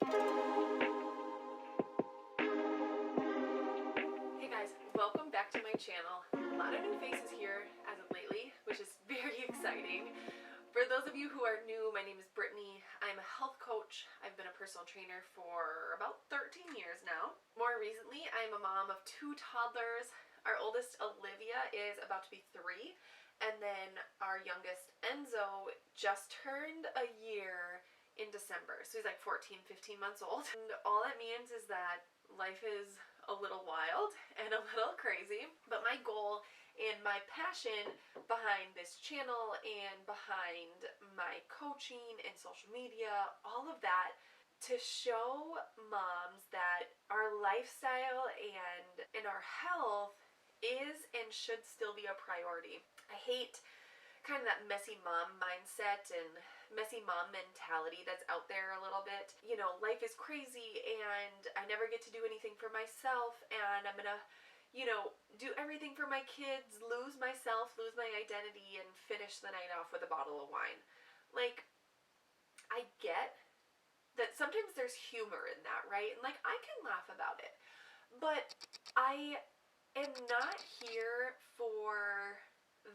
Hey guys, welcome back to my channel. A lot of new faces here as of lately, which is very exciting. For those of you who are new, my name is Brittany. I'm a health coach. I've been a personal trainer for about 13 years now. More recently, I'm a mom of 2 toddlers. Our oldest, Olivia, is about to be 3, and then our youngest, Enzo, just turned a year in December. So he's like 14, 15 months old. And all that means is that life is a little wild and a little crazy, but my goal and my passion behind this channel and behind my coaching and social media, all of that, to show moms that our lifestyle and our health is and should still be a priority. I hate kind of that messy mom mindset and messy mom mentality that's out there a little bit. You know, life is crazy and I never get to do anything for myself, and I'm gonna, do everything for my kids, lose myself, lose my identity, and finish the night off with a bottle of wine. Like, I get that sometimes there's humor in that, right? And like, I can laugh about it, but I am not here for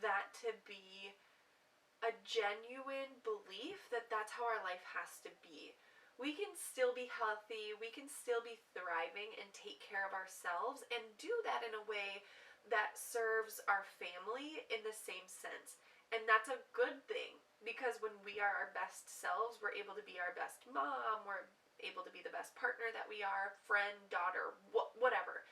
that to be a genuine belief that that's how our life has to be. We can still be healthy, we can still be thriving and take care of ourselves and do that in a way that serves our family in the same sense. And that's a good thing, because when we are our best selves, we're able to be our best mom, we're able to be the best partner that we are, friend, daughter, whatever.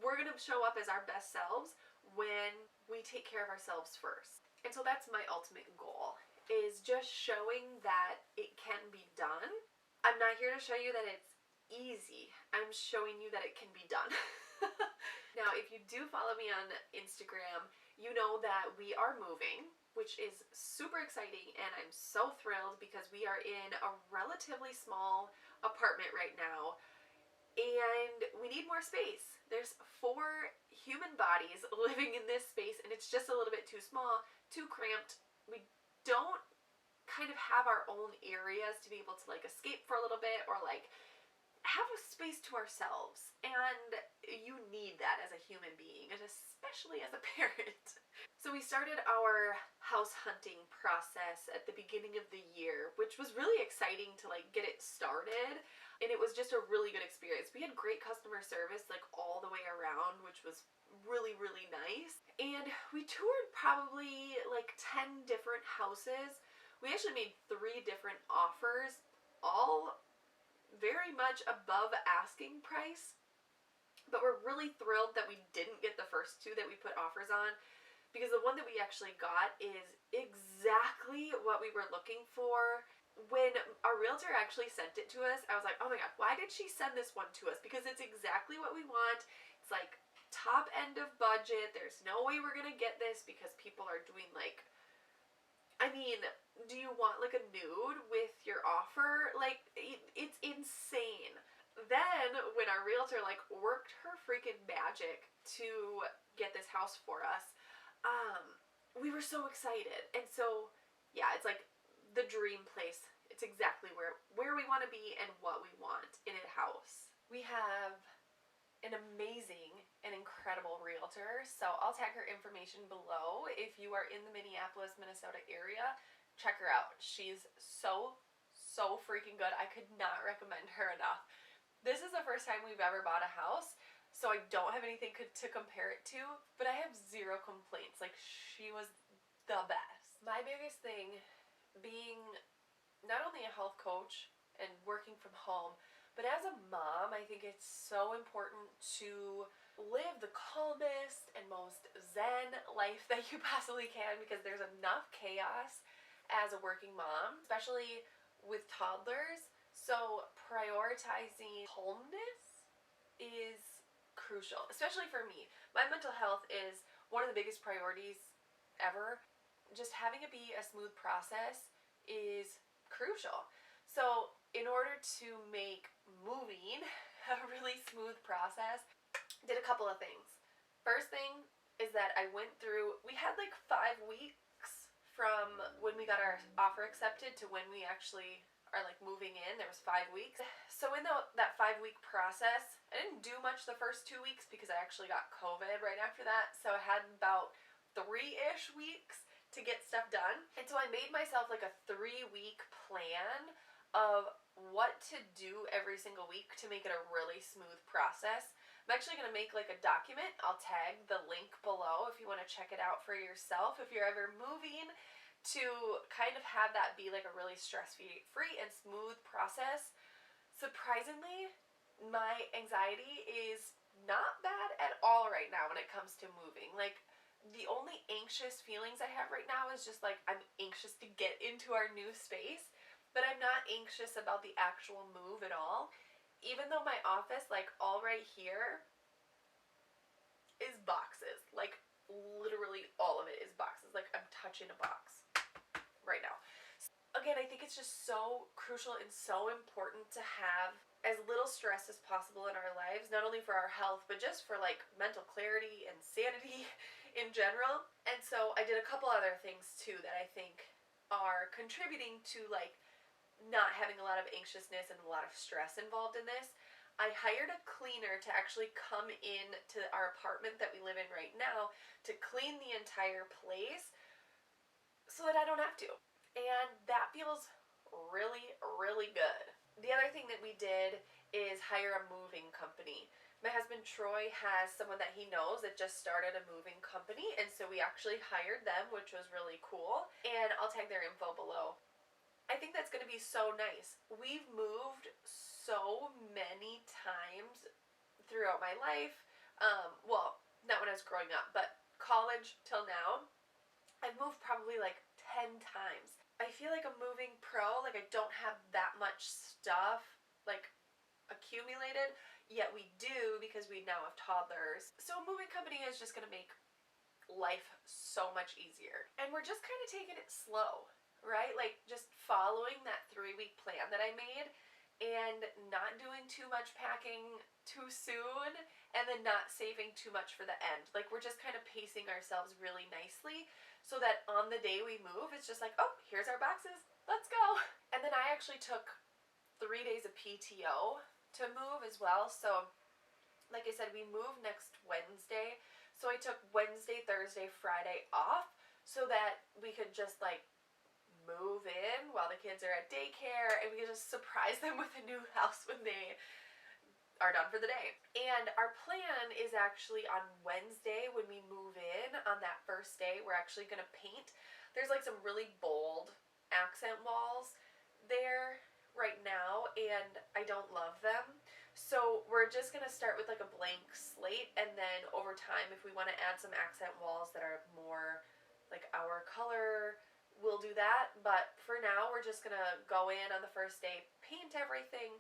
We're going to show up as our best selves when we take care of ourselves first. And so that's my ultimate goal, is just showing that it can be done. I'm not here to show you that it's easy. I'm showing you that it can be done. Now, if you do follow me on Instagram, you know that we are moving, which is super exciting, and I'm so thrilled because we are in a relatively small apartment right now. And we need more space. There's 4 human bodies living in this space, and it's just a little bit too small, too cramped. We don't kind of have our own areas to be able to like escape for a little bit, or like have a space to ourselves. And you need that as a human being, and especially as a parent. So we started our house hunting process at the beginning of the year, which was really exciting to like get it started. And it was just a really good experience. We had great customer service like all the way around, which was really, really nice. And we toured probably like 10 different houses. We actually made 3 different offers, all very much above asking price. But we're really thrilled that we didn't get the first 2 that we put offers on, because the one that we actually got is exactly what we were looking for. When our realtor actually sent it to us, I was like, oh my god, why did she send this one to us? Because it's exactly what we want. It's like top end of budget. There's no way we're gonna get this because people are doing like, I mean, do you want like a nude with your offer? Like, it's insane. Then when our realtor like worked her freaking magic to get this house for us, we were so excited. And so yeah, it's like the dream place. It's exactly where we want to be and what we want in a house. We have an amazing and incredible realtor, so I'll tag her information below. If you are in the Minneapolis, Minnesota area, check her out. She's so freaking good. I could not recommend her enough. This is the first time we've ever bought a house, so I don't have anything to compare it to, but I have 0 complaints. Like, she was the best. My biggest thing, being not only a health coach and working from home, but as a mom, I think it's so important to live the calmest and most zen life that you possibly can, because there's enough chaos as a working mom, especially with toddlers. So prioritizing calmness is crucial, especially for me. My mental health is one of the biggest priorities ever. Just having it be a smooth process is crucial. So in order to make moving a really smooth process, I did a couple of things. First thing is that I went through, we had like 5 weeks from when we got our offer accepted to when we actually are like moving in. There was 5 weeks. So in that 5-week process, I didn't do much the first 2 weeks because I actually got COVID right after that. So I had about 3-ish weeks to get stuff done. And so I made myself like a 3-week plan of what to do every single week to make it a really smooth process. I'm actually going to make like a document. I'll tag the link below if you want to check it out for yourself. If you're ever moving, to kind of have that be like a really stress-free and smooth process. Surprisingly, my anxiety is not bad at all right now when it comes to moving. Like, the only anxious feelings I have right now is just like I'm anxious to get into our new space, but I'm not anxious about the actual move at all. Even though my office, like all right here, is boxes. Like literally all of it is boxes. Like I'm touching a box right now. Again, I think it's just so crucial and so important to have as little stress as possible in our lives, not only for our health, but just for like mental clarity and sanity in general. And so I did a couple other things too that I think are contributing to like not having a lot of anxiousness and a lot of stress involved in this. I hired a cleaner to actually come in to our apartment that we live in right now to clean the entire place so that I don't have to. And that feels really, really good. The other thing that we did is hire a moving company. My husband Troy has someone that he knows that just started a moving company, and so we actually hired them, which was really cool. And I'll tag their info below. I think that's going to be so nice. We've moved so many times throughout my life. Well, not when I was growing up, but college till now. I've moved probably like 10 times. I feel like a moving pro, like I don't have that much stuff like accumulated, yet we do because we now have toddlers. So a moving company is just going to make life so much easier. And we're just kind of taking it slow, right? Like just following that 3-week plan that I made and not doing too much packing too soon and then not saving too much for the end. Like we're just kind of pacing ourselves really nicely so that on the day we move, it's just like, oh, here's our boxes, let's go. And then I actually took 3 days of PTO to move as well. So like I said, we move next Wednesday. So I took Wednesday, Thursday, Friday off so that we could just like move in while the kids are at daycare and we could just surprise them with a new house when they are done for the day. And our plan is actually on Wednesday when we move in, on that first day, we're actually going to paint. There's like some really bold accent walls there right now and I don't love them. So we're just going to start with like a blank slate, and then over time if we want to add some accent walls that are more like our color, we'll do that. But for now we're just going to go in on the first day, paint everything.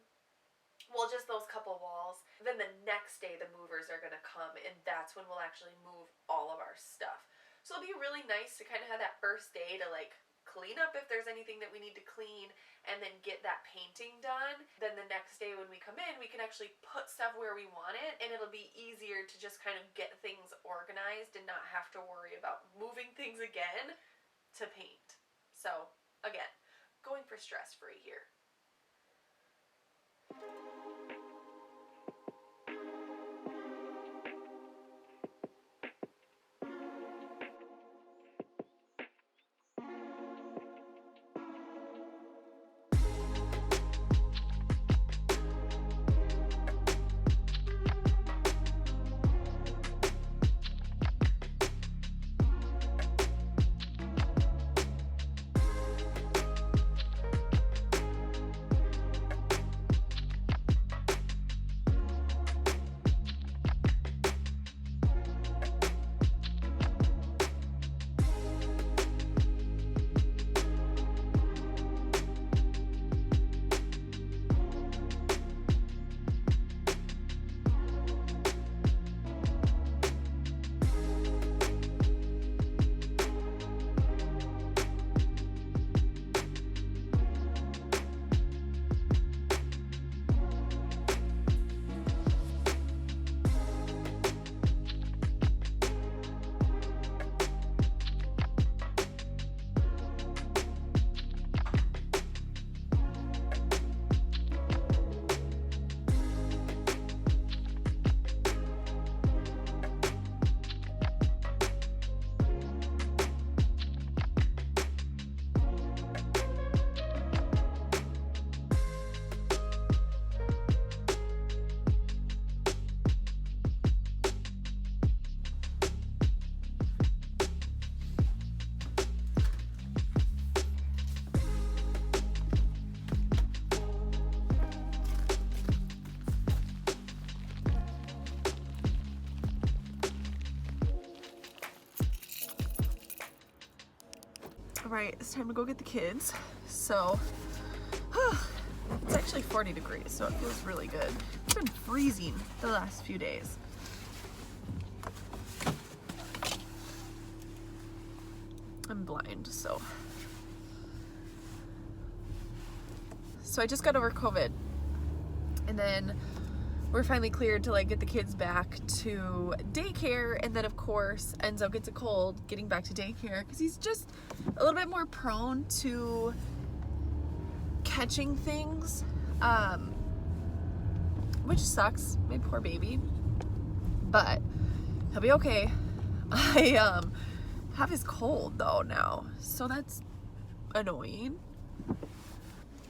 Well, just those couple walls. Then the next day the movers are going to come and that's when we'll actually move all of our stuff. So it'll be really nice to kind of have that first day to like clean up if there's anything that we need to clean and then get that painting done. Then the next day when we come in, we can actually put stuff where we want it and it'll be easier to just kind of get things organized and not have to worry about moving things again to paint. So again, going for stress-free here. right, it's time to go get the kids. So, it's actually 40 degrees, so it feels really good. It's been freezing the last few days. I'm blind, so I just got over COVID, and then we're finally cleared to like get the kids back to daycare, and then of course Enzo gets a cold getting back to daycare because he's just a little bit more prone to catching things, which sucks, my poor baby, but he'll be okay. I have his cold though now, so that's annoying.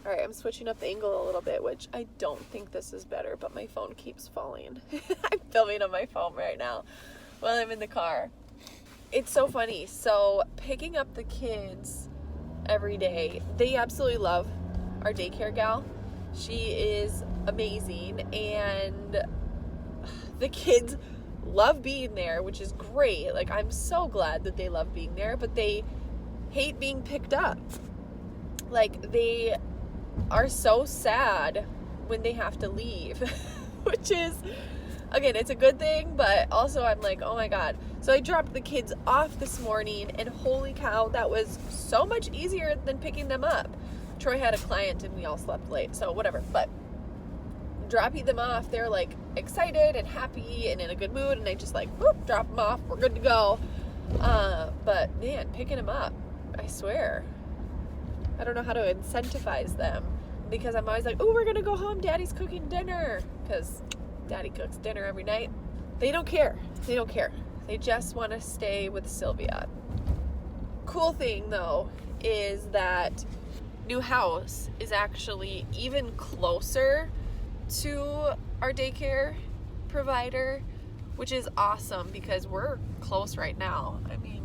All right, I'm switching up the angle a little bit, which I don't think this is better, but my phone keeps falling. I'm filming on my phone right now while I'm in the car. It's so funny. So picking up the kids every day, they absolutely love our daycare gal. She is amazing, and the kids love being there, which is great. Like, I'm so glad that they love being there, but they hate being picked up. Like, they are so sad when they have to leave, which is, again, it's a good thing, but also I'm like, oh my God. So I dropped the kids off this morning, and holy cow, that was so much easier than picking them up. Troy had a client and we all slept late, so whatever. But dropping them off, they're like excited and happy and in a good mood, and I just like, whoop, drop them off, we're good to go. But man, picking them up, I swear, I don't know how to incentivize them, because I'm always like, oh, we're gonna go home, daddy's cooking dinner, because daddy cooks dinner every night. They don't care. They don't care. They just want to stay with Sylvia. Cool thing though is that new house is actually even closer to our daycare provider, which is awesome because we're close right now. I mean,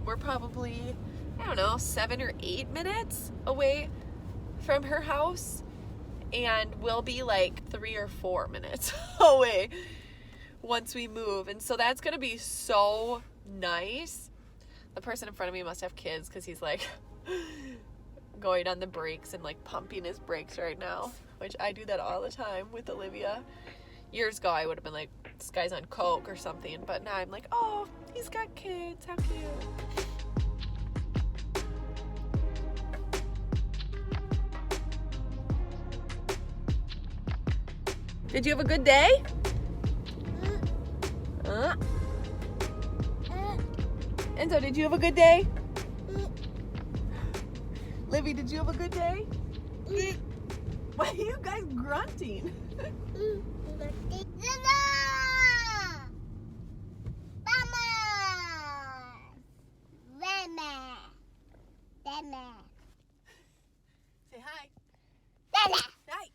we're probably, I don't know, 7 or 8 minutes away from her house, and we'll be like 3 or 4 minutes away once we move. And so that's gonna be so nice. The person in front of me must have kids, because he's like going on the brakes and like pumping his brakes right now, which I do that all the time with Olivia. Years ago I would have been like, this guy's on coke or something, but now I'm like, oh, he's got kids, how cute. Did you have a good day? Enzo, did you have a good day? Livy, did you have a good day? Why are you guys grunting? Say hi. Hi.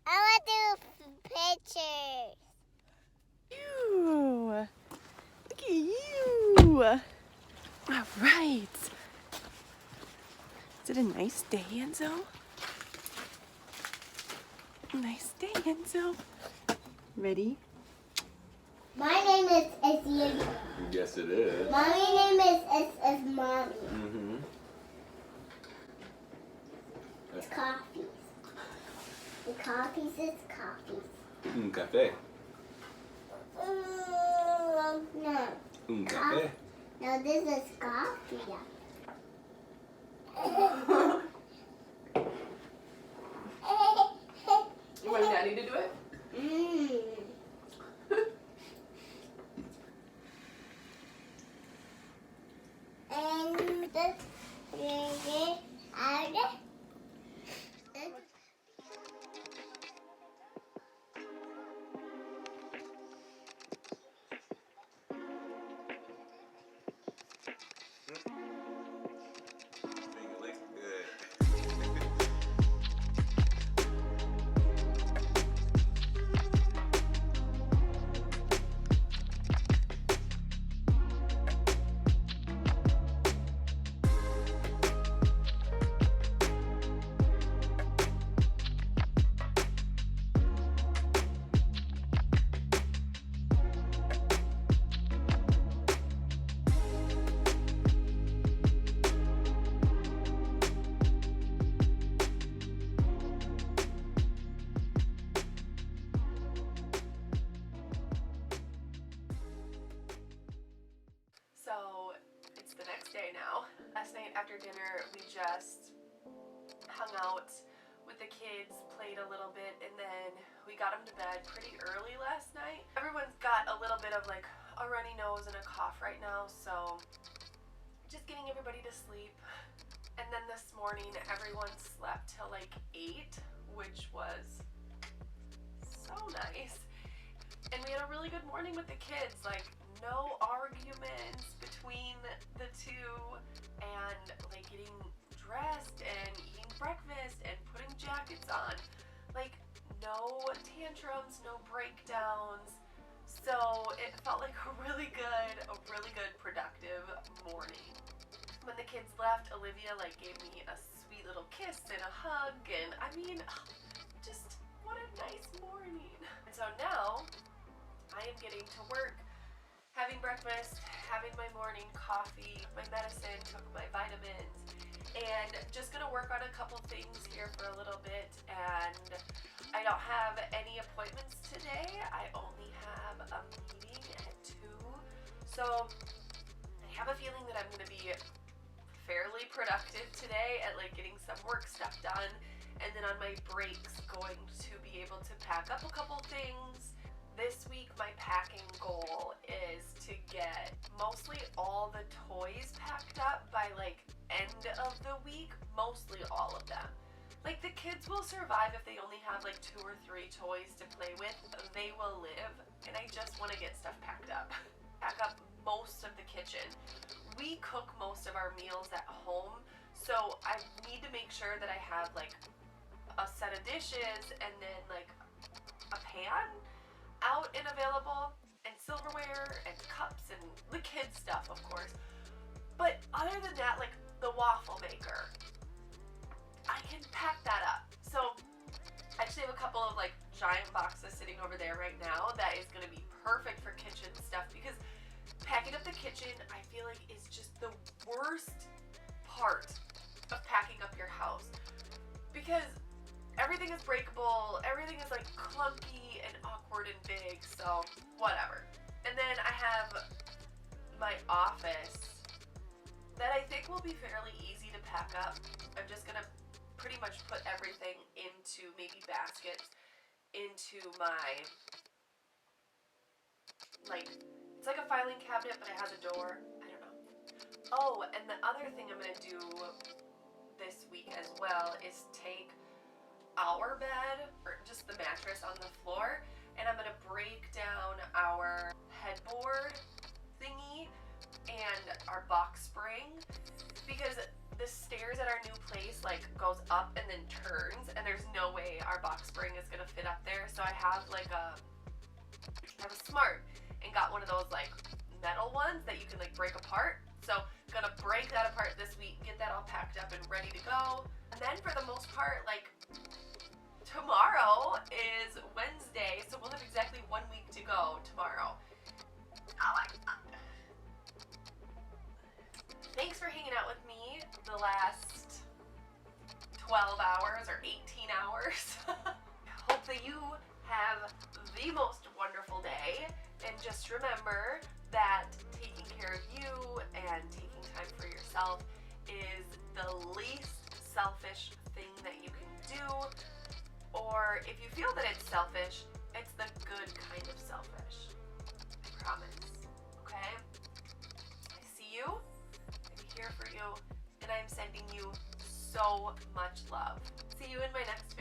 I want to do pictures. Ew. Look at you. All right. Is it a nice day, Enzo? Nice day, Enzo. Ready? My name is Izzy. Yes, it is. My name is Mommy. Mm-hmm. It's coffees. The coffees is coffees. Un café. No. Un café. No, this is coffee. You want Daddy to do it? And this just hung out with the kids, played a little bit, and then we got them to bed pretty early last night. Everyone's got a little bit of like a runny nose and a cough right now, so just getting everybody to sleep. And then this morning everyone slept till like 8, which was so nice. And we had a really good morning with the kids, like no arguments between the two, and like getting dressed and eating breakfast and putting jackets on. Like no tantrums, no breakdowns. So it felt like a really good productive morning. When the kids left, Olivia like gave me a sweet little kiss and a hug, and I mean, just what a nice morning. And so now I am getting to work, having breakfast, having my morning coffee, my medicine, took my vitamins, and just gonna work on a couple things here for a little bit. And I don't have any appointments today. I only have a meeting at 2. So I have a feeling that I'm gonna be fairly productive today at like getting some work stuff done, and then on my breaks going to be able to pack up a couple things. This week my packing goal is to get mostly all the toys packed up by like end of the week, mostly all of them. Like the kids will survive if they only have like 2 or 3 toys to play with. They will live, and I just want to get stuff packed up. Pack up most of the kitchen. We cook most of our meals at home, so I need to make sure that I have like a set of dishes and then like a pan out and available, and silverware and cups and the kids stuff, of course. But other than that, like the waffle maker, I can pack that up. So I actually have a couple of like giant boxes sitting over there right now that is going to be perfect for kitchen stuff, because packing up the kitchen, I feel like, is just the worst part of packing up your house, because everything is breakable, everything is like clunky and awkward and big, so whatever. And then I have my office that I think will be fairly easy to pack up. I'm just gonna pretty much put everything into maybe baskets into my, like, it's like a filing cabinet, but it has a door. I don't know. Oh, and the other thing I'm gonna do this week as well is take our bed, or just the mattress on the floor, and I'm gonna break down our headboard thingy and our box spring, because the stairs at our new place like goes up and then turns, and there's no way our box spring is gonna fit up there. So I have like I have a smart and got one of those like metal ones that you can like break apart. So gonna break that apart this week, get that all packed up and ready to go. And then for the most part, like tomorrow is Wednesday, so we'll have exactly 1 week to go tomorrow. Oh my God. Thanks for hanging out with me the last 12 hours or 18 hours. Hope that you have the most wonderful day, and just remember that taking care of you and taking time for yourself is the least selfish thing that you can do. Or if you feel that it's selfish, it's the good kind of selfish. I promise. Okay? I see you. I'm here for you. And I'm sending you so much love. See you in my next